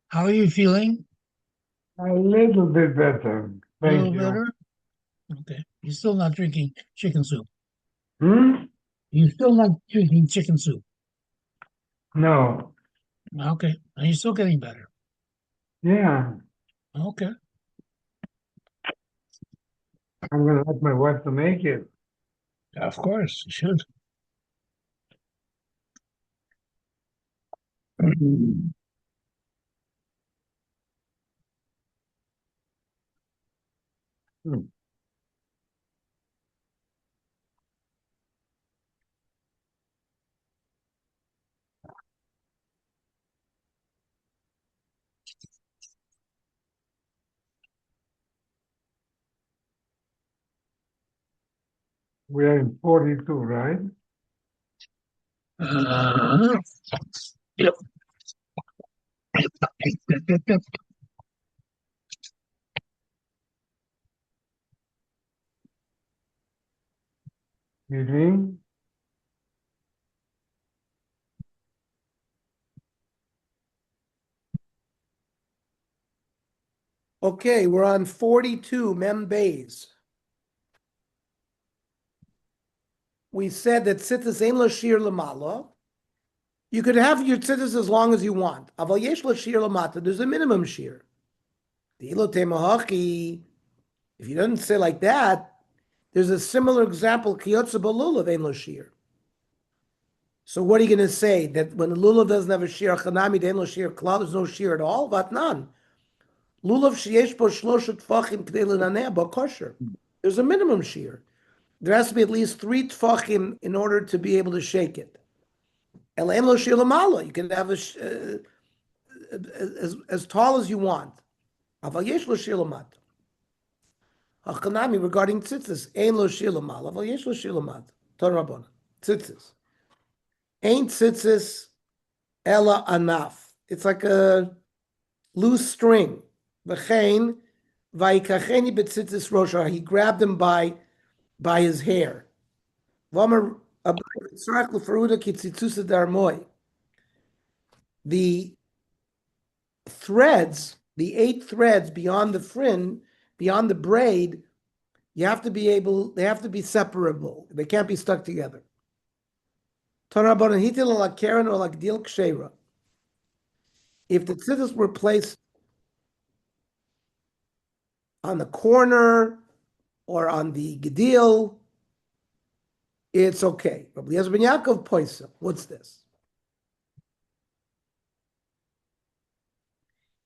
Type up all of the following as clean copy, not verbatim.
How are you feeling? A little bit better. A little Thank you. better? Okay. You're still not drinking chicken soup. Hmm? You're still not drinking chicken soup. No. Okay. And you're still getting better. Yeah. Okay. I'm going to ask my wife to make it. Of course, you should. Hmm. We are in 42, right? Uh, yep. You think? Okay, we're on 42, Mem Bays. We said that tzitzis ein l'shir lamala. You could have your tzitzis as long as you want. Aval yesh l'shir lamata. There's a minimum shear. The ilote mahachi. If you don't say like that, there's a similar example. Kiyotza balulav ein l'shir. So what are you going to say? That when the lulav doesn't have a shear, chanami ein l'shir klal, there's no shear at all? But none. Lulav sheyesh bo shloshet tfachim k'dei l'naneh ba kosher. There's a minimum shear. There has to be at least 3 tfachim in order to be able to shake it. El lo shir lamala. You can have as tall as you want. Aval yesh lo shir lamat. Hachanami regarding tzitzis. Ein lo shir lamala. Aval yesh lo shir lamat. Torah Rabbana. Tzitzis. Ain't tzitzis ella anaf. It's like a loose string. V'chein vayikacheni betzitzis rosha. He grabbed him by his hair. V'amar tzarach lefaruda kitzitzusa darmoi. The threads, the 8 threads beyond the fringe, beyond the braid, they have to be separable. They can't be stuck together. If the tzitzis were placed on the corner or on the gedil, it's okay. Rabbi Eliezer ben Yaakov poisa. What's this?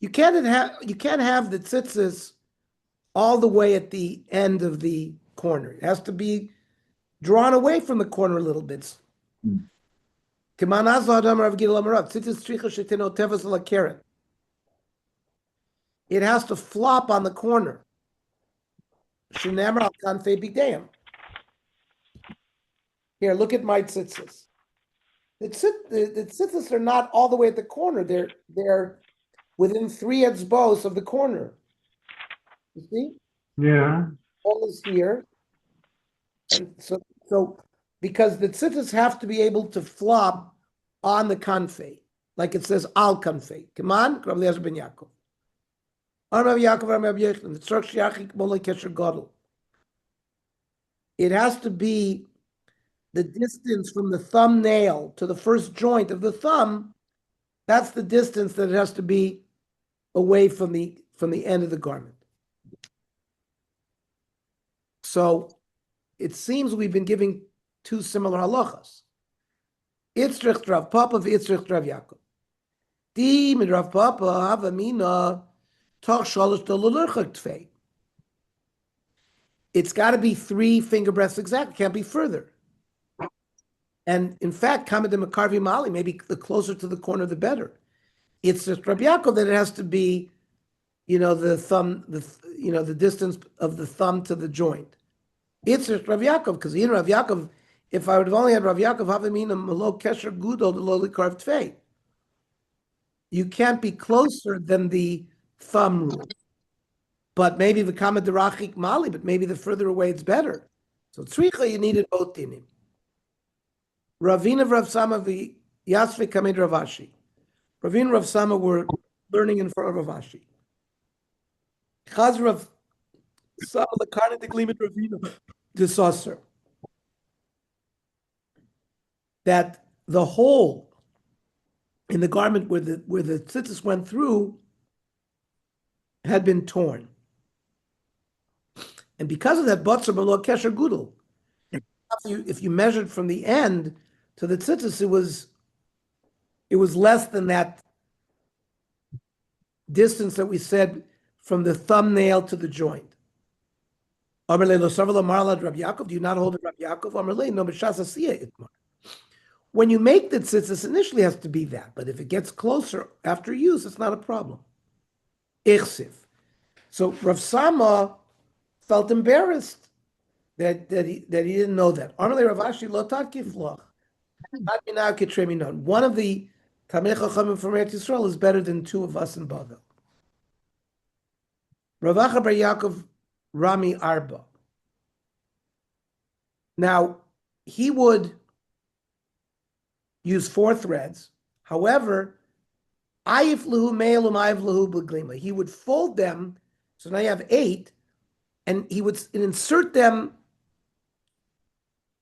You can't have the tzitzis all the way at the end of the corner. It has to be drawn away from the corner a little bit. It has to flop on the corner. Here, look at my tzitzis. The tzitzis are not all the way at the corner. They're within 3 etzbos of the corner. You see? Yeah. All is here. And so because the tzitzis have to be able to flop on the kanfei, like it says al kanfei. Come on, Rabbi Eliezer ben Yaakov. It has to be the distance from the thumbnail to the first joint of the thumb. That's the distance that it has to be away from the end of the garment. So it seems we've been giving 2 similar halachas. Itzrich Rav Papa v'Itzrich Rav Yaakov. Di mit Rav Papa havamina toch shalosh dolulurchak tfei. It's got to be 3 finger breadths exact. It can't be further. And in fact, Kamadim Makarvi Mali, maybe the closer to the corner, the better. It's just Rav Yaakov that it has to be, the thumb, the distance of the thumb to the joint. It's just Rav Yaakov, because Rav Yaakov, if I would have only had Rav Yaakov havamina malo kesher gudo the lowly carved fei. You can't be closer than the thumb rule. But maybe the kama derachik mali, but maybe the further away it's better. So tzricha, you needed both dinim. Ravina Rav Sama Yasve Kamed Ravashi. Ravina Rav Sama were learning in front of Rav Ashi. Chazar of some of the Karnatic limit Ravina disasser. That the hole in the garment where the tzitzis went through had been torn. And because of that, Botzer below Kesher Gudel. If you measured from the end to the tzitzis, it was less than that distance that we said from the thumbnail to the joint. Do you not hold it, Rabbi Yaakov? No, when you make the tzitzis, initially has to be that, but if it gets closer after use, it's not a problem. Ichsiv. So Rav Sama felt embarrassed that he didn't know that. One of the Talmidei Chachamim from Eretz Yisrael is better than two of us in Bavel. Rav Acha bar Yaakov Rami Arba. Now, he would use 4 threads. However, he would fold them, so now you have 8, and he would insert them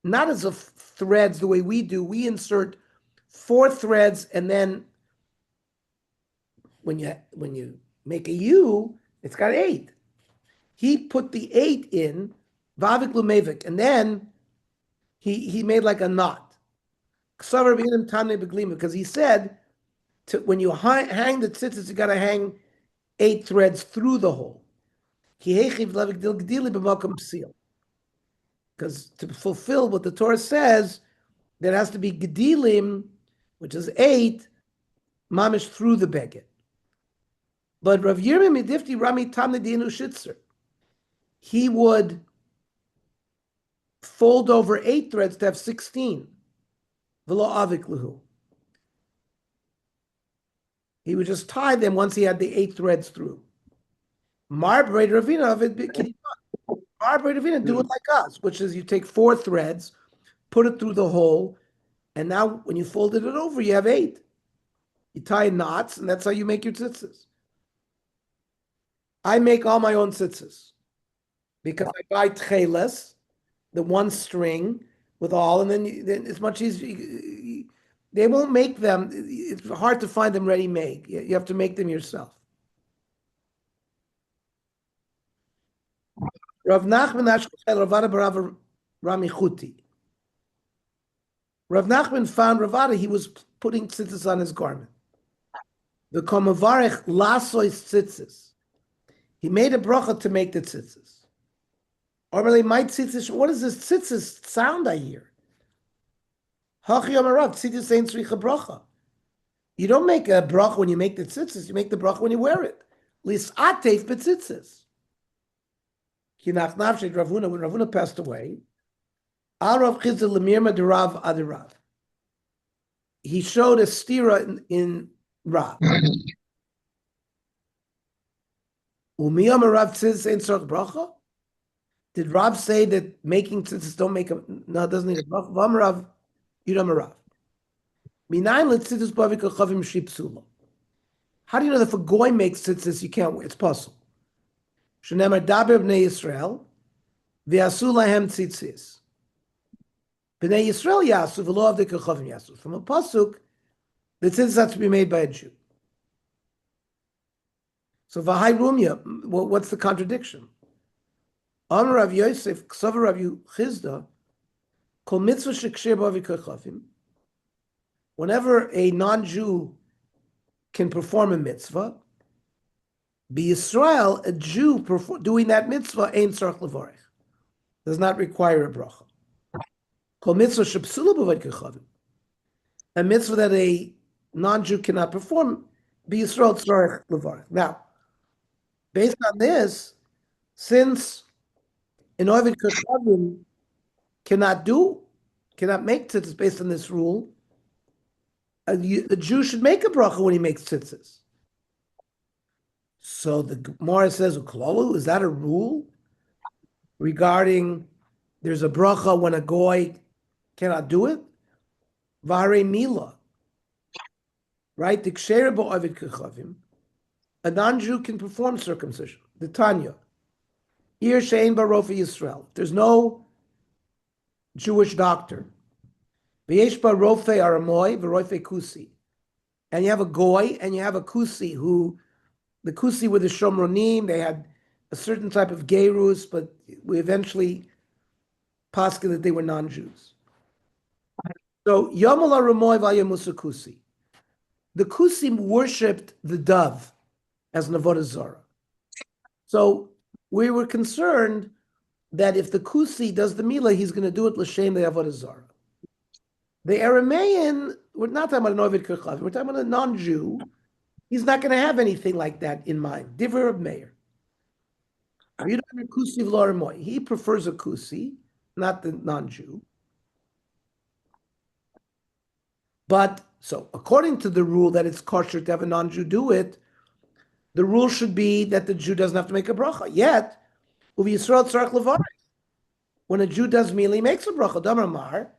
not as threads the way we do. We insert 4 threads, and then when you make a U, it's got 8. He put the 8 in, Vavik Lumevik, and then he made like a knot. Because he said, when you hang the tzitzis, you got to hang 8 threads through the hole. Because to fulfill what the Torah says, there has to be gedilim, which is 8, mamish through the beged. But Rav Yirmiyah Midifti Rami Tamne Dinu Shitzer, he would fold over 8 threads to have 16. V'lo avik luhu. He would just tie them once he had the 8 threads through. Mar B'rei Ravina of it. Mar B'rei Ravina do it like us, which is you take 4 threads, put it through the hole, and now when you folded it over, you have 8. You tie knots, and that's how you make your tzitzis. I make all my own tzitzis because I buy tcheles, the 1 string with all, and then it's much easier. They won't make them. It's hard to find them ready-made. You have to make them yourself. Rav Nachman Ravada Barav Rami Chuti. Rav Nachman found Ravada, he was putting tzitzis on his garment. The Komavarech Lasois tzitzis. He made a bracha to make the tzitzis. Or really, my tzitzis, what does this tzitzis sound I hear? Hachi Amarav, tzitzis ain't tzricha bracha. You don't make a bracha when you make the tzitzis, you make the bracha when you wear it. Lis'atef betzitzis. Kinach nafshet Ravuna, when Ravuna passed away, Al Rav Chizda Lemirma de Rav Adirav. He showed a stira in Rav. Umiyam Rav tzitzis ain't tzricha bracha? Did Rav say that making tzitzis don't make a, no, it doesn't need a bracha? V'amarav, Yidam Rav. Minayin letzitzis bavik achavim shipsula. How do you know that if a goy makes tzitzis, you can't wear? It's possible. Shenemar daber b'nei Yisrael, v'yasu lahem tzitzis. B'nei Yisrael yasu, v'lo avdik achavim yasu. From a pasuk, the tzitzis have to be made by a Jew. So v'hai rumya, what's the contradiction? Amar Rav Yosef, Ksavar Rav Chizda, Kol mitzvah shekshir b'avik achavim. Whenever a non-Jew can perform a mitzvah, be Yisrael, a Jew doing that mitzvah, ain't tzarich levarich, does not require a bracha. Kol mitzvah shepsula b'avik achavim. A mitzvah that a non-Jew cannot perform, be Yisrael tzarich levarich. Now, based on this, since an Ovid Kachavim cannot make tzitzis based on this rule, a Jew should make a bracha when he makes tzitzis. So the Gemara says, "Uklolu, is that a rule regarding there's a bracha when a goy cannot do it?" Vare mila, right? The ksheira bo'avid kachavim, a non-Jew can perform circumcision. The Tanya. Ir she'ein ba rofe Yisrael. There's no Jewish doctor. V'yesh ba rofe aramoy v'rofe kusi. And you have a goy and you have a kusi who, the kusi were the Shomronim, they had a certain type of gerus, but we eventually paskin that they were non-Jews. So Yomel aramoy v'ayamusa kusi. The kusim worshipped the dove as Navodah Zorah. So we were concerned that if the Kusi does the Mila, he's going to do it L'Shem the Avodah Zarah. The Aramean, we're not talking about an Ovid Kerchav, we're talking about a non-Jew. He's not going to have anything like that in mind. Diver of Meir. You don't have a Kusi v'lo He prefers a Kusi, not the non-Jew. But, so according to the rule that it's kosher to have a non-Jew do it, the rule should be that the Jew doesn't have to make a bracha. Yet, when a Jew does meal, he makes a bracha. Damar mar,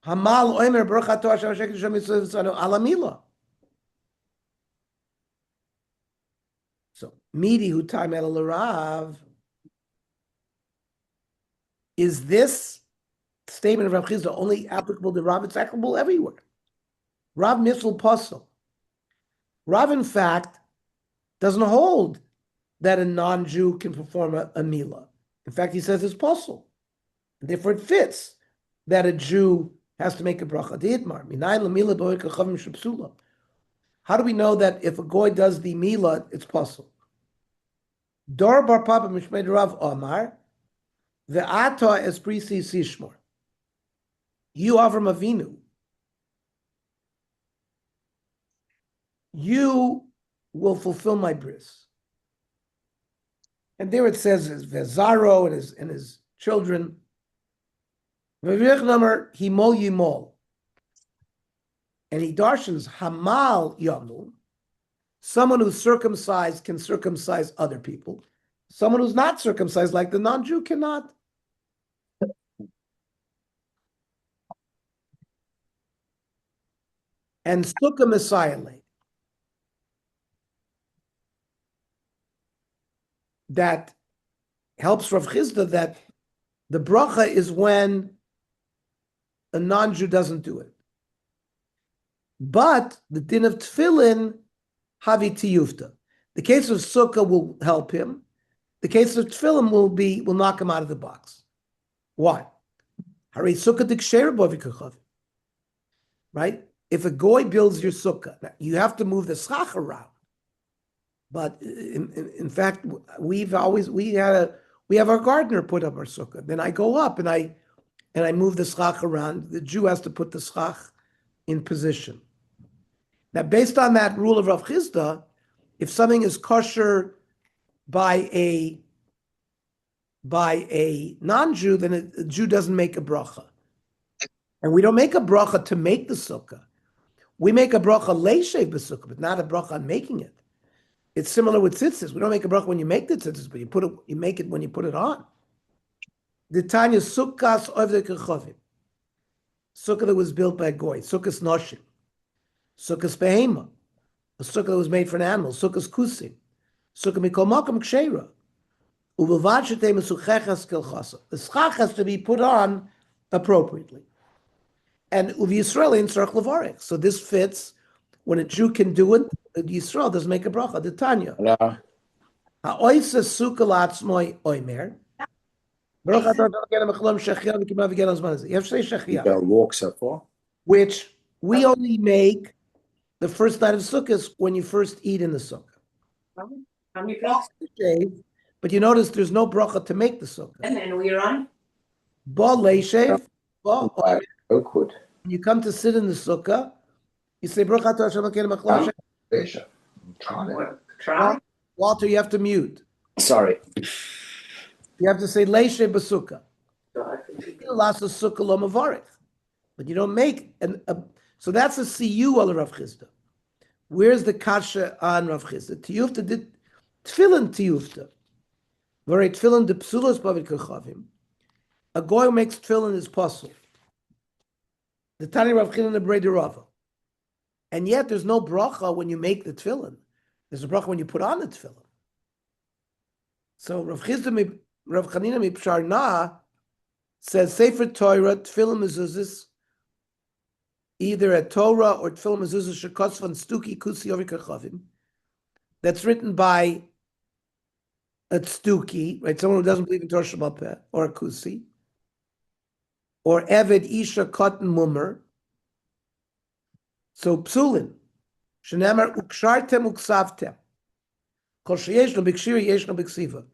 hamal oimer bracha to Hashem Hashem Hashem Yisrael ala mila. So, midi hu time el larav. Is this statement of Rav Chisda only applicable to Rav? It's applicable everywhere. Rav misl pasel. Rav, in fact, doesn't hold that a non-Jew can perform a mila. In fact, he says it's possible. Therefore, it fits that a Jew has to make a bracha. How do we know that if a goy does the mila, it's possible? Dor bar papa mishmei Rav Omar, the ata es prisi sishmor. You Avram Avinu, you will fulfill my bris. And there it says Vezaro and his children. Number himol yimol. And he darshans hamal yamu. Someone who's circumcised can circumcise other people. Someone who's not circumcised, like the non-Jew, cannot. And sukkah messiah that helps Rav Chisda that the bracha is when a non-Jew doesn't do it. But the din of tefillin, havi tiyufta. The case of sukkah will help him. The case of tefillin will knock him out of the box. Why? Hare sukkah diksher b'avikachov. Right? If a goy builds your sukkah, you have to move the schach around. But in fact, we have our gardener put up our sukkah. Then I go up and I move the schach around. The Jew has to put the schach in position. Now, based on that rule of Rav Chisda, if something is kosher by a non-Jew, then a Jew doesn't make a bracha. And we don't make a bracha to make the sukkah. We make a bracha leishev b'sukkah, but not a bracha on making it. It's similar with tzitzis. We don't make a bracha when you make the tzitzis, but you make it when you put it on. The Tanya sukkahs of the kechavim. Sukkah that was built by a goy. Sukkahs noshim. Sukkahs behema. A sukkah that was made for an animal. Sukkahs kusim. Sukkah mikol makam ksheira. Uvilvad shetei mesuchechas kelchasa. The schach has to be put on appropriately. And uv Yisrael in tzarich levarech. So this fits. When a Jew can do it, Yisrael doesn't make a bracha. The Tanya. Ha'oisa sukkah la'atzmoi oimer. You have to say shechiyah. Walk so far. Which we only make the first night of Sukkot when you first eat in the sukkah. But you notice there's no bracha to make the sukkah. And then we're on. Ba leishev. Oakwood. When you come to sit in the sukkah, you say bracha to Hashem Elokeinu Mechlal Hashem. Try. Walter, you have to mute. Sorry. You have to say leishev b'sukkah. Lasa sukkah lo mavarich. But you don't make so that's a siyu al Rav Chisda. Where's the kasha on Rav Chisda? Tiyufta did tefillin tiyufta. Very tefillin de psulos bavit kachavim. A goy who makes tefillin is puzzle. The Tani Rav Chisda the Brei Rava. And yet there's no bracha when you make the tefillin. There's a bracha when you put on the tefillin. So Rav Chanina Mipshar Na says Sefer Torah tefillin mezuzahs, either a Torah or tefillin mezuzahs shekosvan stuki kusi ovi kachavim. That's written by a stuki, right? Someone who doesn't believe in Torah Shabbat Peh, or a kusi, or Eved Isha Cotton Mummer. So psulin, shenemar ukshartem uksavtem, kol sheyeshno b'kshiri yeshno b'ksiva.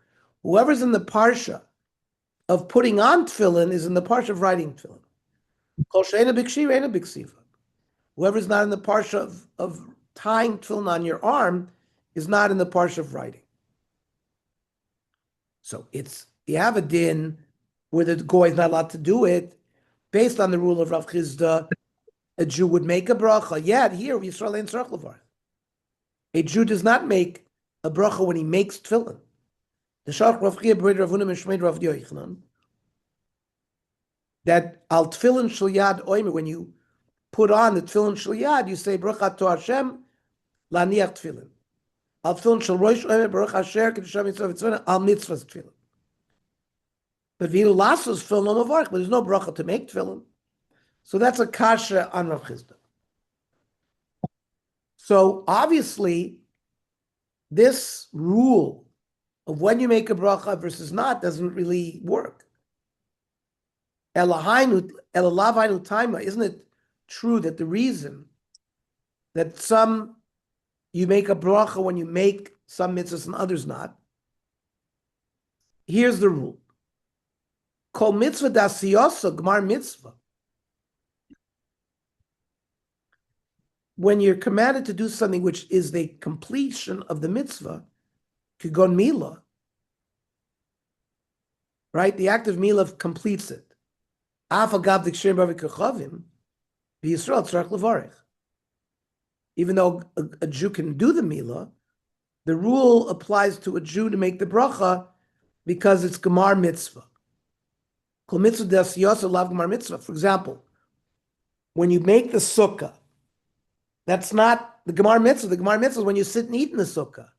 Whoever's in the parsha of putting on tefillin is in the parsha of writing tefillin. Kol she'ena b'kshiri ena b'ksiva. Whoever's not in the parsha of tying tefillin on your arm is not in the parsha of writing. So you have a din where the goy is not allowed to do it based on the rule of Rav Chizda. A Jew would make a bracha. Yet here, Yisrael ain't tzarich levar. A Jew does not make a bracha when he makes tefillin. The Shalach Rav Chia b'rei Rav Huna Mishmeid Rav Yochanan that al tefillin shel yad oimer, when you put on the tefillin shel yad, you say bracha to Hashem laniach tefillin. Al tefillin shel rosh oimer baruch asher k'disham yitzvah v'tzvah al mitzvahs tefillin. But v'yilu lasos tefillin lo mavarich, but there's no bracha to make tefillin. So that's a kasha on Rav Chizda. So obviously, this rule of when you make a bracha versus not doesn't really work. Isn't it true that the reason that some you make a bracha when you make some mitzvahs and others not? Here's the rule. Kol mitzvah dasiyosa gmar mitzvah. When you're commanded to do something which is the completion of the mitzvah, kigon milah, right? The act of milah completes it. Even though a Jew can do the milah, the rule applies to a Jew to make the bracha because it's gemar mitzvah. Kol mitzvah d'asiyasa lav gemar mitzvah. For example, when you make the sukkah, that's not the gemar mitzvah. The gemar mitzvah is when you sit and eat in the sukkah,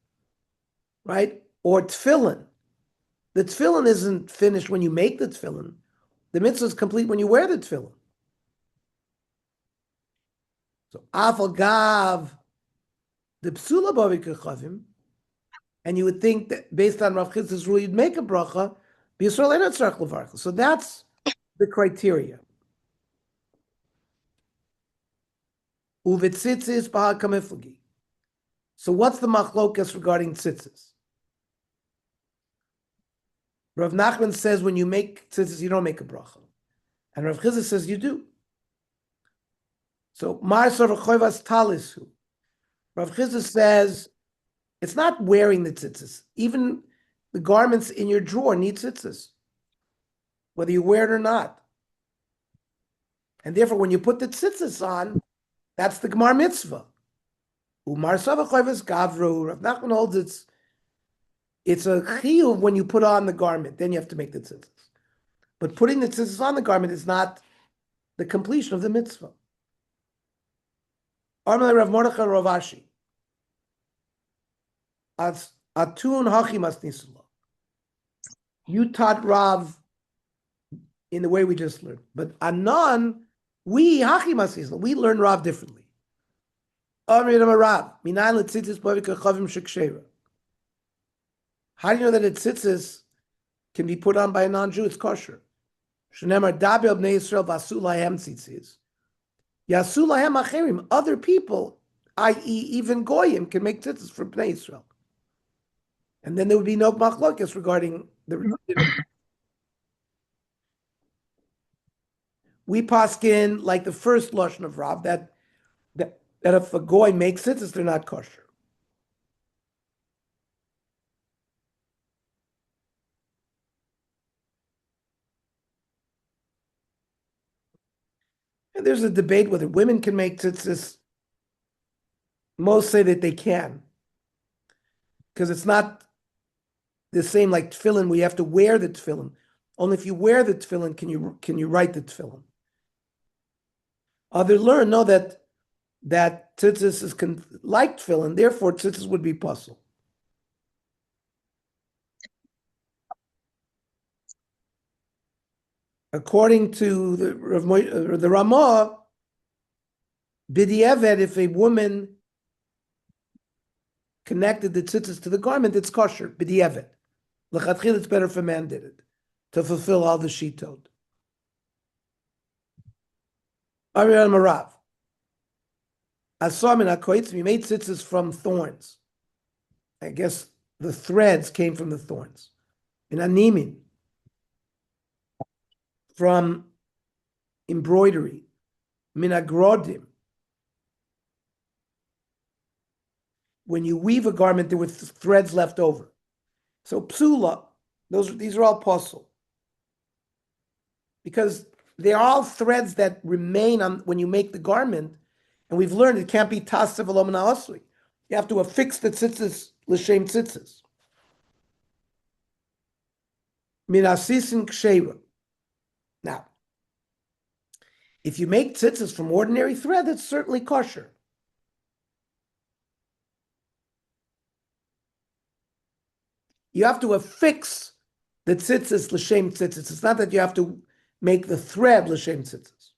right? Or tefillin. The tefillin isn't finished when you make the tefillin. The mitzvah is complete when you wear the tefillin. So afal gav the psula bavi kechavim, and you would think that based on Rav Chizda's rule, you'd make a bracha. B'Yisrael ain't tzarich levarach. So that's the criteria. Uvitzitzis b'ha kamiflagi. So what's the machlokas regarding tzitzis? Rav Nachman says when you make tzitzis, you don't make a bracha. And Rav Chizda says you do. So Mar Sarva Choivas Talisu. Rav Chizda says it's not wearing the tzitzis. Even the garments in your drawer need tzitzis, whether you wear it or not. And therefore, when you put the tzitzis on, that's the gemar mitzvah. Umar Sarva Choivas Gavru. Rav Nachman holds it's a chiyuv when you put on the garment, then you have to make the tzitzis. But putting the tzitzis on the garment is not the completion of the mitzvah. Armalei Rav Mordechai Rav Ashi. Atun hachi masnisula. You taught Rav in the way we just learned. But Anan, we hachi masnisula. We learn Rav differently. Amri Rav, minan letzitzis b'avik chavim shekshera. How do you know that a tzitzis can be put on by a non-Jew? It's kosher. Shenemar daber bnei Yisrael v'asu lahem tzitzis. Yasu lahem acherim. Other people, i.e., even goyim, can make tzitzis for bnei Yisrael. And then there would be no machlokas regarding the. We paskin like the first lashon of Rav that if a goy makes tzitzis, they're not kosher. And there's a debate whether women can make tzitzis. Most say that they can, because it's not the same like tefillin. We have to wear the tefillin. Only if you wear the tefillin can you write the tefillin. Others learn that that tzitzis is like tefillin, therefore tzitzis would be puzzle. According to the Ramah, b'di'evet, if a woman connected the tzitzis to the garment, it's kosher, b'di'evet. L'chatchil, it's better if a man did it, to fulfill all the shitot. Amir Marav. Asam in HaKoitz, we made tzitzis from thorns. I guess the threads came from the thorns. In Animin, from embroidery. Min agrodim. When you weave a garment, there were threads left over. So psula, these are all puzzle. Because they're all threads that remain on when you make the garment, and we've learned it can't be tassev v'lo mina asli. You have to affix the tzitzis l'shem tzitzis. Min asisin ksheira. Now, if you make tzitzis from ordinary thread, that's certainly kosher. You have to affix the tzitzis l'shem tzitzis. It's not that you have to make the thread l'shem tzitzis.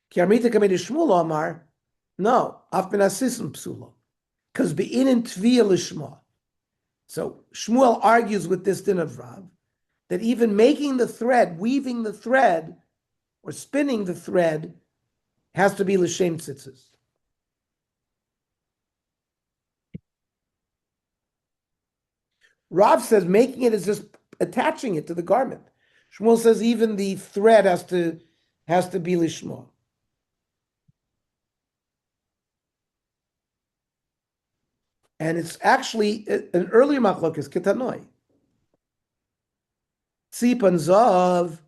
Ki Amrita Kamei Shmuel Amar, no, af ben asisim psula, because be'inin tviyah lishma. So Shmuel argues with this din of Rav that even making the thread, weaving the thread, or spinning the thread has to be l'shem tzitzis. Rav says making it is just attaching it to the garment. Shmuel says even the thread has to be lishma. And it's actually an earlier machlokes ketanoi. Tzipan zav,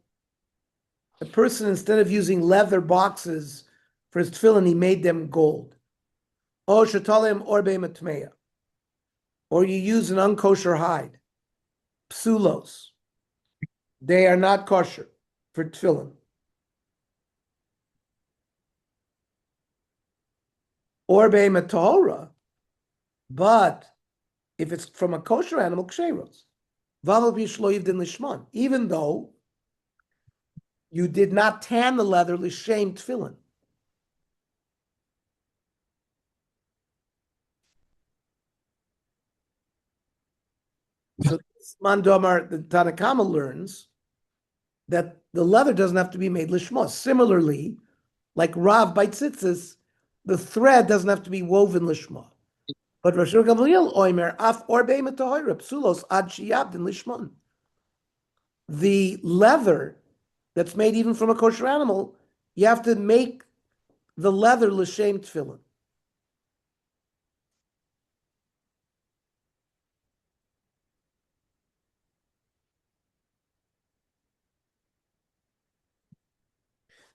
a person instead of using leather boxes for his tefillin, he made them gold. O shetalem orbe matmeya. Or you use an unkosher hide, psulos. They are not kosher for tefillin. Orbe matahora, but if it's from a kosher animal, ksheros. Vaval b'shlo yivdin lishman, even though you did not tan the leather l'shem tefillin. So Mandomar, the Tanakama learns that the leather doesn't have to be made lishma. Similarly, like Rav by tzitzis, the thread doesn't have to be woven lishma. But Rosh Gamliel oimer af orbe metahoira psulos ad shiyabdin lishman. The leather that's made even from a kosher animal, you have to make the leather l'shem tefillin.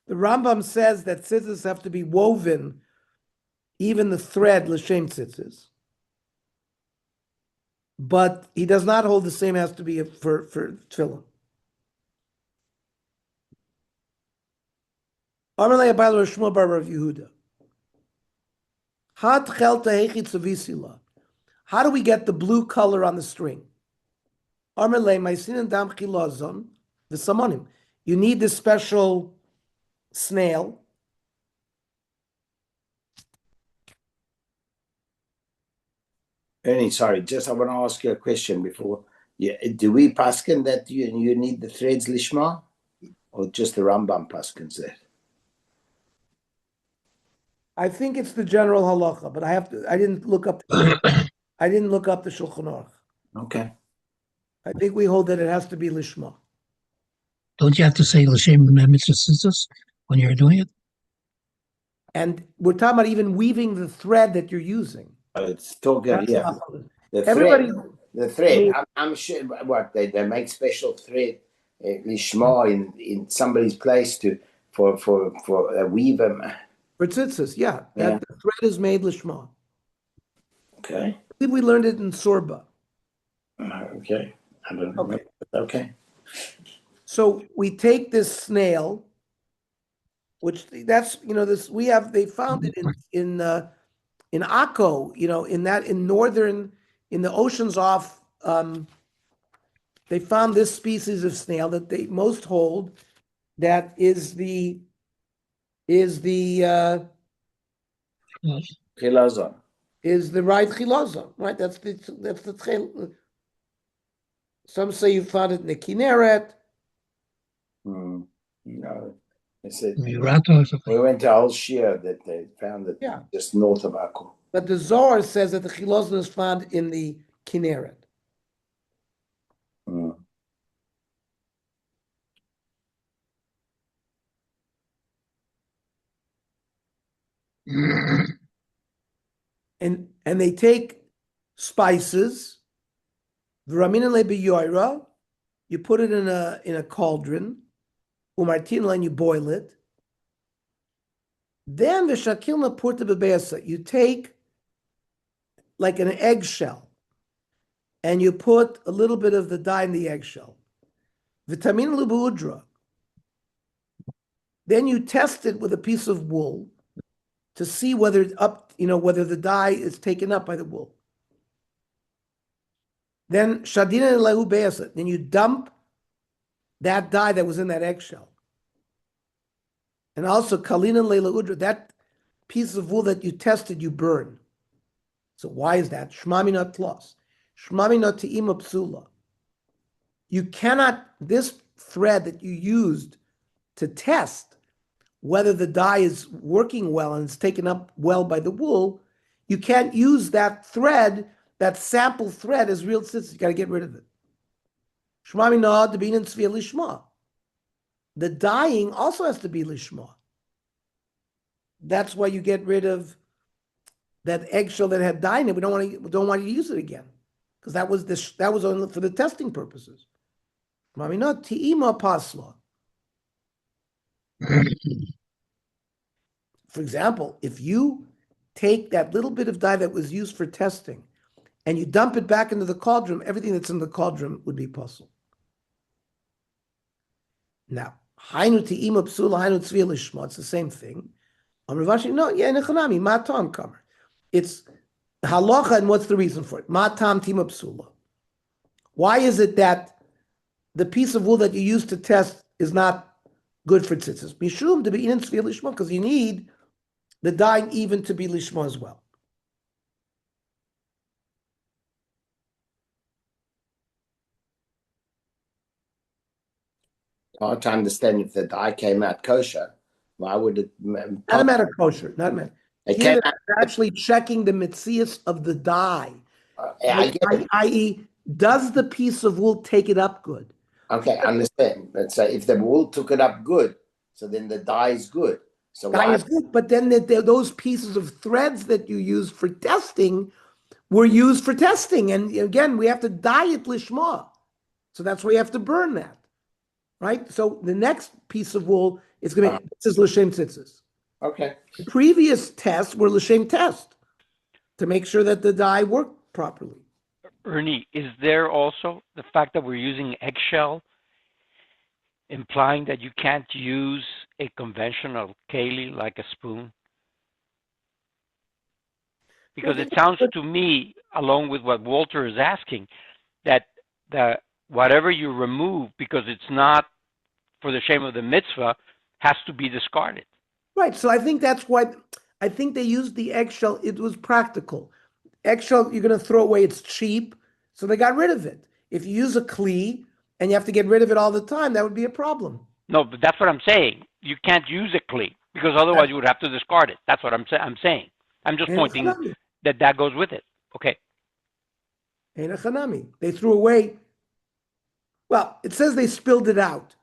The Rambam says that tzitzis have to be woven, even the thread l'shem tzitzis. But he does not hold the same has to be for tefillin. Amalei Abayla Shmuel bar Rav Yehuda. Hat chelta hechit savisila. How do we get the blue color on the string? Amalei ma'isinan dam chilazon v'samonim. You need this special snail. Ernie, sorry, just I want to ask you a question before. Yeah, do we paskin that you need the threads lishma, or just the Rambam paskins that? I think it's the general halacha, but I didn't look up the Shulchan Aruch. Okay. I think we hold that it has to be lishma. Don't you have to say l'shem mitzvah tzitzis when you're doing it? And we're talking about even weaving the thread that you're using. It's talking, That's yeah. not- The Everybody, thread. The thread. I'm sure. What they make special thread lishma in somebody's place for a weaver. for tzitzis, yeah, Yeah. the thread is made lishma. Okay. I think we learned it in Sorba. Okay. I don't know. Okay. Okay. So we take this snail which that's this they found it in Akko, in northern in the oceans off. They found this species of snail that they most hold that is the Chilazon. is the right chiloza, right? That's the some say you found it in the Kinneret. No, they said Mirato or something. we went to Al Shir that they found it Yeah. just north of Akko. But the Zohar says that the chiloza is found in the Kinneret. Mm. And they take spices, v'ramin lebiyoira, you put it in a cauldron, umartin and you boil it. Then the shakilna purta bebeasa, you take like an eggshell, and you put a little bit of the dye in the eggshell. Vitamin lubuudra. Then you test it with a piece of wool to see whether whether the dye is taken up by the wool. Then shadina lehu beasa. Then you dump that dye that was in that eggshell. And also kalina leila udra, that piece of wool that you tested, you burn. So why is that? Shmamina tlos. Shmamina te'ima psula. You cannot, this thread that you used to test whether the dye is working well and it's taken up well by the wool, you can't use that thread, that sample thread as real tzitzis. You got to get rid of it. Shmamina debinin tzvia lishma. The dyeing also has to be lishma. That's why you get rid of that eggshell that had dye in it. We don't want you to use it again because that was only for the testing purposes. Mamina ti'ima pasla. For example, if you take that little bit of dye that was used for testing and you dump it back into the cauldron, everything that's in the cauldron would be puzzle. Now, hainu ti'ima psula, hainu tzvia lishma, it's the same thing. Amravashi, no, yeah, nechanami, matam kamer. It's halacha, and what's the reason for it? Matam tima psula. Why is it that the piece of wool that you use to test is not good for tzitzis? Mishum to be in tzvia lishma, because you need the dyeing even to be lishma as well. Hard to understand if the dye came out kosher. Why would it? Not a matter of kosher, not a matter. It Here came they're actually checking the mitzias of the dye. I get it. I.e., does the piece of wool take it up good? Okay, I understand. But so if the wool took it up good, so then the dye is good. So Dye why? is good, but then those pieces of threads that you used for testing were used for testing. And again, we have to dye it lishma. So that's why you have to burn that. Right? So the next piece of wool is going to be, this is l'shem tzitzis. Okay. The previous tests were l'shem test to make sure that the dye worked properly. Ernie, is there also the fact that we're using eggshell implying that you can't use a conventional keli like a spoon? Because it sounds to me, along with what Walter is asking, that whatever you remove, because it's not for the shame of the mitzvah, has to be discarded. Right. So I think that's why I think they used the eggshell. It was practical. Eggshell, you're going to throw away. It's cheap. So they got rid of it. If you use a kli and you have to get rid of it all the time, that would be a problem. No, but that's what I'm saying. You can't use a kli because otherwise you would have to discard it. That's what I'm saying. I'm just pointing that goes with it. Okay. Ein hanami. They threw away. Well, it says they spilled it out.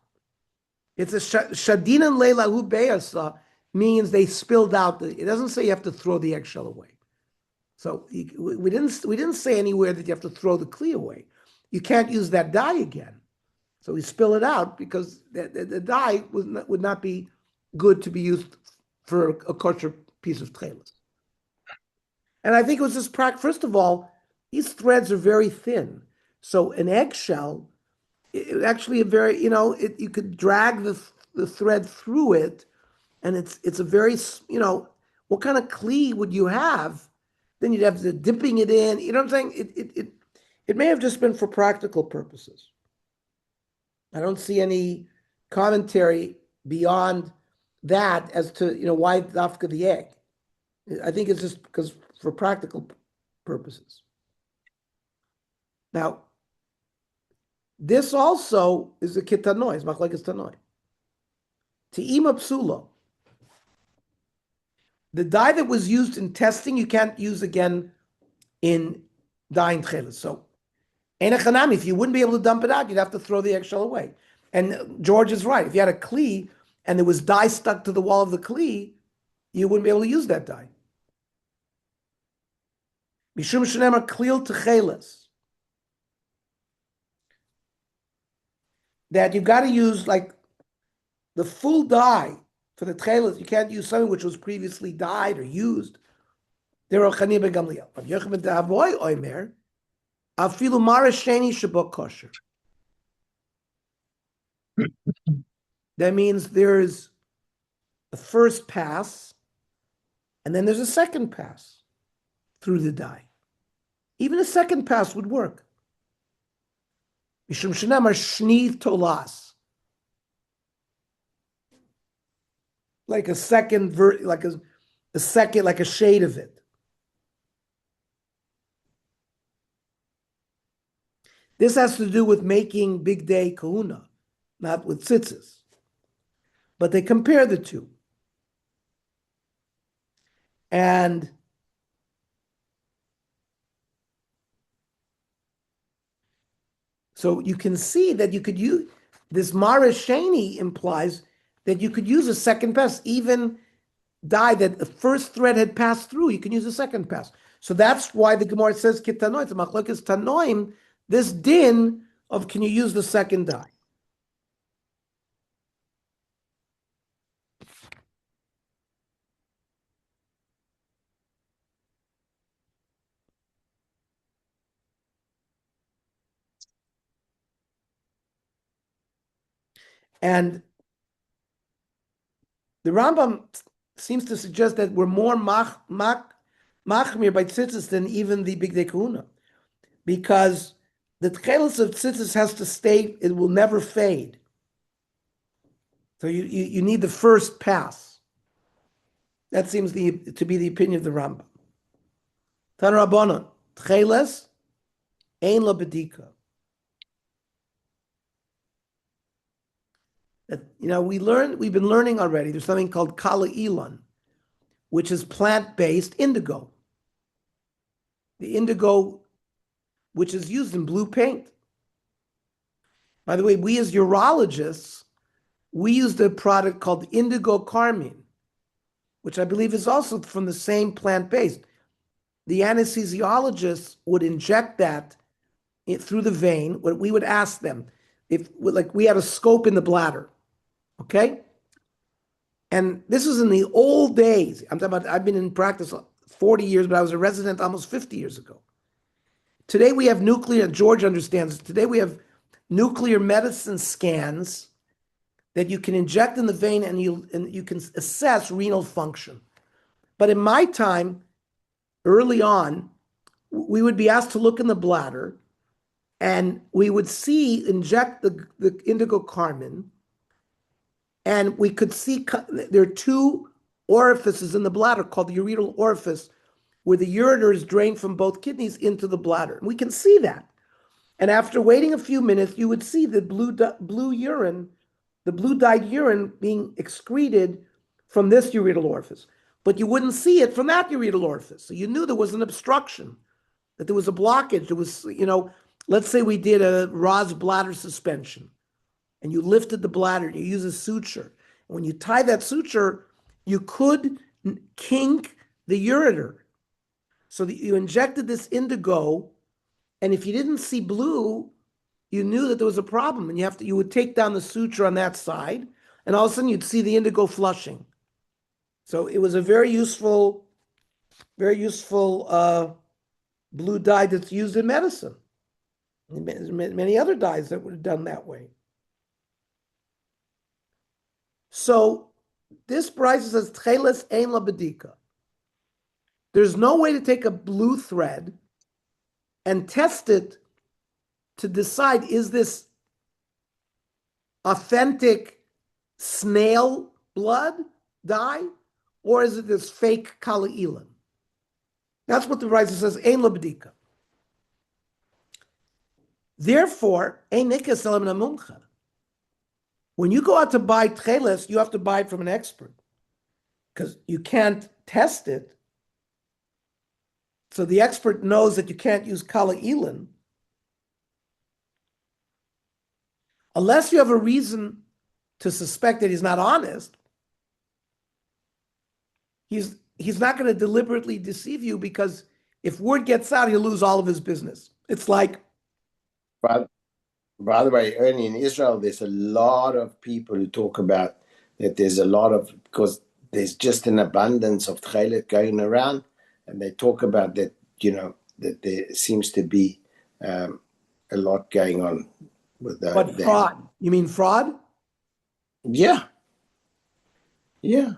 It's a shadina leilahu beyasa means they spilled out. It doesn't say you have to throw the eggshell away. So we didn't say anywhere that you have to throw the kli away. You can't use that dye again. So we spill it out because the dye would not be good to be used for a kosher piece of tchelis. And I think it was just first of all, these threads are very thin. So an eggshell, it actually a very, you could drag the thread through it and it's a very, what kind of kli would you have? Then you'd have the dipping it in. You know what I'm saying? It may have just been for practical purposes. I don't see any commentary beyond that as to why dafka the egg. I think it's just because for practical purposes. Now, this also is a kitanoi, it's machlekes tanoi. Te'ima psulo. The dye that was used in testing, you can't use again in dyeing tcheles. So, enechanami, if you wouldn't be able to dump it out, you'd have to throw the eggshell away. And George is right. If you had a kli and there was dye stuck to the wall of the kli, you wouldn't be able to use that dye. Mishum shenemar klil tcheles. That you've got to use like the full dye for the tcheles. You can't use something which was previously dyed or used. There are Chani ben Gamliel. But Yochanan Da'avoy Omer, afilu mara sheni shebo kosher. That means there's a first pass, and then there's a second pass through the dye. Even a second pass would work. Mishum shenamar shni tolas. Like a second, like a second, like a shade of it. This has to do with making big day kahuna, not with tzitzis. But they compare the two. And so you can see that you could use this Mara Shani implies that you could use a second pass, even dye that the first thread had passed through, you can use a second pass. So that's why the Gemara says kitanoim, it's machlokes tanoim, this din of can you use the second dye. And the Rambam seems to suggest that we're more machmir by tzitzis than even the big day kahuna, because the tchelis of tzitzis has to stay; it will never fade. So you need the first pass. That seems to be the opinion of the Rambam. Tan Rabbanon tcheles ein lo bedika. That we've been learning already. There's something called kala ilan, which is plant-based indigo. The indigo, which is used in blue paint. By the way, we as urologists, we use a product called indigo carmine, which I believe is also from the same plant-based. The anesthesiologists would inject that through the vein. What we would ask them, if like we had a scope in the bladder. Okay? And this was in the old days. I'm talking about, I've been in practice 40 years, but I was a resident almost 50 years ago. Today we have nuclear, George understands, today we have nuclear medicine scans that you can inject in the vein and you can assess renal function. But in my time, early on, we would be asked to look in the bladder and we would inject the indigo carmine. And we could see there are two orifices in the bladder called the ureteral orifice, where the ureter is drained from both kidneys into the bladder. And we can see that. And after waiting a few minutes, you would see the blue urine, the blue dyed urine being excreted from this ureteral orifice. But you wouldn't see it from that ureteral orifice. So you knew there was an obstruction, that there was a blockage. There was, let's say we did a Ross bladder suspension. And you lifted the bladder, you use a suture. And when you tie that suture, you could kink the ureter. So that you injected this indigo, and if you didn't see blue, you knew that there was a problem, and you would take down the suture on that side, and all of a sudden you'd see the indigo flushing. So it was a very useful blue dye that's used in medicine. There's many other dyes that were done that way. So This price says tcheles ein la bedika. There's no way to take a blue thread and test it to decide, is this authentic snail blood dye, or is it this fake kala ilan? That's what the Raisa says, ein la bedika. Therefore, ein nikas elam na mumcha. When you go out to buy tcheles, you have to buy it from an expert because you can't test it. So the expert knows that you can't use kala ilan unless you have a reason to suspect that he's not honest. He's not going to deliberately deceive you, because if word gets out, he'll lose all of his business. It's like, by the way, Ernie, in Israel, there's a lot of people who talk about that there's a lot of, because there's just an abundance of tchelet going around, and they talk about that, that there seems to be a lot going on with that. But fraud. You mean fraud? Yeah. Yeah.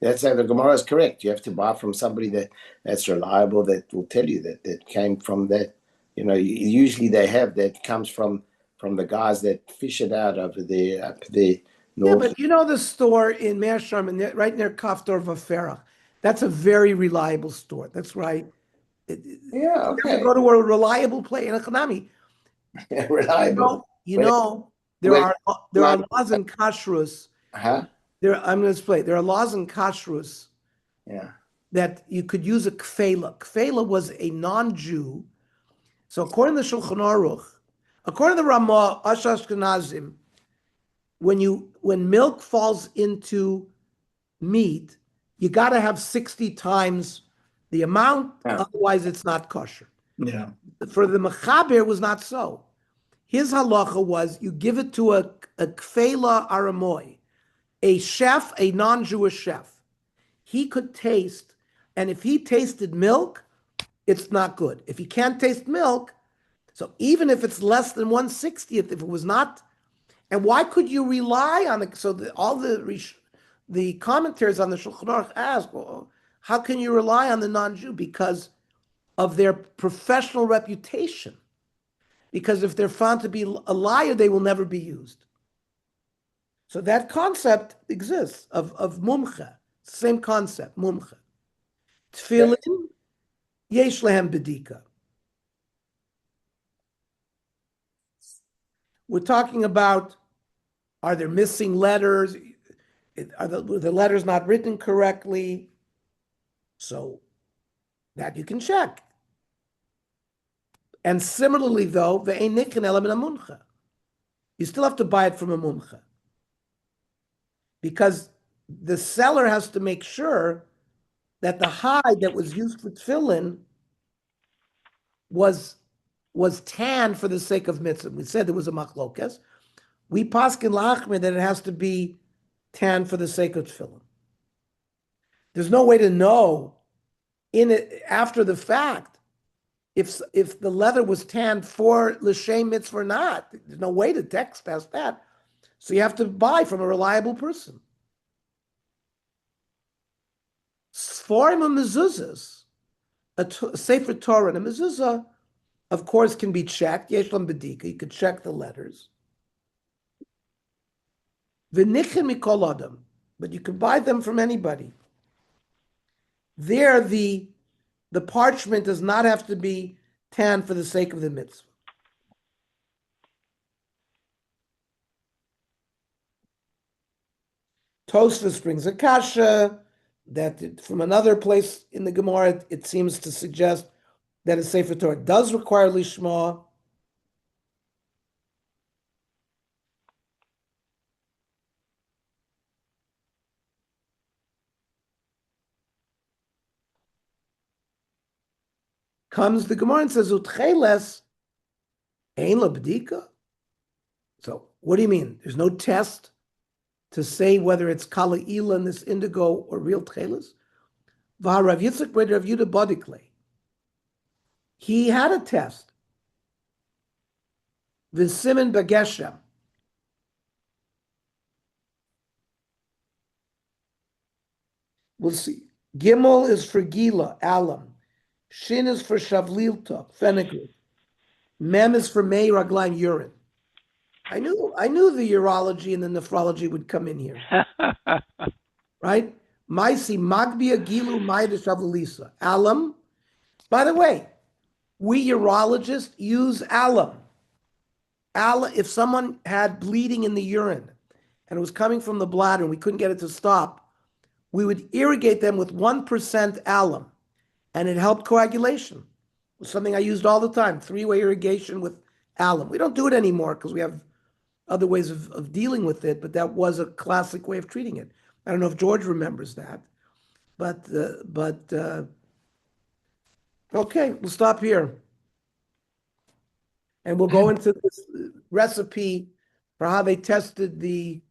That's how the Gemara is correct. You have to buy from somebody that's reliable, that will tell you that came from that. Usually they have that comes from the guys that fish it out over there, up there north. Yeah, but you know the store in Meir Sharman, right near Kaftor Vaferach. That's a very reliable store. That's right. Yeah, You have okay. to go to a reliable place in Economy. Reliable. There are laws in kashrus. Uh-huh. I'm going to explain. There are laws in kashrus. Yeah. That you could use a kfela. Kfela was a non-Jew. So according to Shulchan Aruch, according to Ramah, Ashkenazim, when milk falls into meat, you got to have 60 times the amount, otherwise it's not kosher. Yeah. For the Mechaber, it was not so. His halacha was you give it to a kfela aramoy, a chef, a non-Jewish chef. He could taste, and if he tasted milk, it's not good. If he can't taste milk, so even if it's less than 1/60th, if it was not, and why could you rely on it? So all the commentaries on the Shulchan Aruch ask, well, how can you rely on the non-Jew? Because of their professional reputation. Because if they're found to be a liar, they will never be used. So that concept exists of mumcha. Same concept, mumcha. Tefillin, yesh lehem bedika. We're talking about, are there missing letters? Are the letters not written correctly? So that you can check. And similarly, though, you still have to buy it from a mumcha. Because the seller has to make sure that the hide that was used for tefillin was tanned for the sake of mitzvah. We said there was a machlokas. We paskin lachmir that it has to be tanned for the sake of tefillin. There's no way to know in it after the fact if the leather was tanned for l'shem mitzvah or not. There's no way to text past that. So you have to buy from a reliable person. Sforim and mezuzahs, a sefer Torah and a mezuzah, of course, can be checked. Yesh lam bedika, you could check the letters. V'nichin mikol adam, but you can buy them from anybody. There, the parchment does not have to be tanned for the sake of the mitzvah. Tosfos brings a kasha that from another place in the Gemara, it seems to suggest that a Sefer Torah does require lishma. Comes the Gemara and says, Utcheles ein la b'dika? So what do you mean? There's no test to say whether it's kala ilan, this indigo, or real tcheles? V'harav Yitzchak b'rei Rav Yehuda bodikle. He had a test. V'simin b'geshem. We'll see. Gimel is for Gila, alum. Shin is for Shavlilta, fenugreek. Mem is for Mei Raglaim, urine. I knew the urology and the nephrology would come in here, right? Maisi Magbia Gilu Maida Shavlisa. Alum. By the way, we urologists use alum. Alum, if someone had bleeding in the urine and it was coming from the bladder and we couldn't get it to stop, we would irrigate them with 1% alum, and it helped coagulation. It was something I used all the time, 3-way irrigation with alum. We don't do it anymore because we have other ways of dealing with it, but that was a classic way of treating it. I don't know if George remembers that, but okay, we'll stop here. And we'll go into this recipe for how they tested the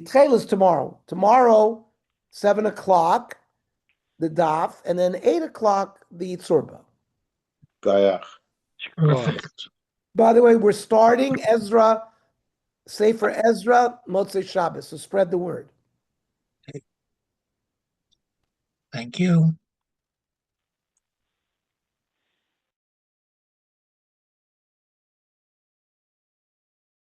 trailers tomorrow. Tomorrow, 7 o'clock, the daf, and then 8 o'clock, the tzurba. Gayach. Perfect. By the way, we're starting Ezra, Sefer Ezra, Motzei Shabbos, so spread the word. Thank you.